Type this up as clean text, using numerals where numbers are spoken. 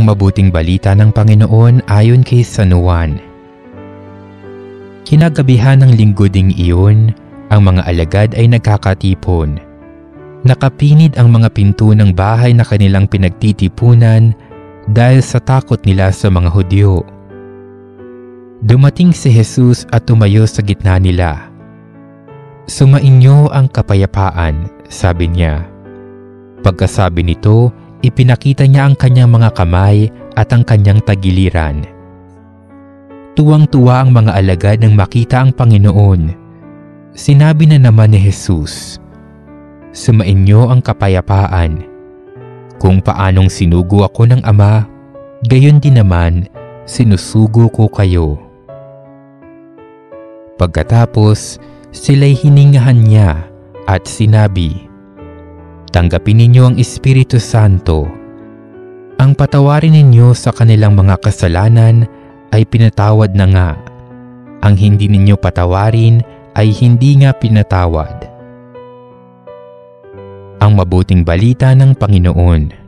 Ang mabuting balita ng Panginoon ayon kay San Juan. Kinagabihan ng linggo ding iyon, ang mga alagad ay nagkakatipon. Nakapinid ang mga pinto ng bahay na kanilang pinagtitipunan dahil sa takot nila sa mga Hudyo. Dumating si Jesus at tumayo sa gitna nila. "Sumainyo ang kapayapaan," sabi niya. Pagkasabi nito, ipinakita niya ang kanyang mga kamay at ang kanyang tagiliran. Tuwang-tuwa ang mga alagad nang makita ang Panginoon. Sinabi na naman ni Jesus, "Sumainyo ang kapayapaan. Kung paanong sinugo ako ng Ama, gayon din naman sinusugo ko kayo." Pagkatapos, sila'y hiningahan niya at sinabi, "Tanggapin ninyo ang Espiritu Santo. Ang patawarin ninyo sa kanilang mga kasalanan ay pinatawad na nga. Ang hindi ninyo patawarin ay hindi nga pinatawad." Ang mabuting balita ng Panginoon.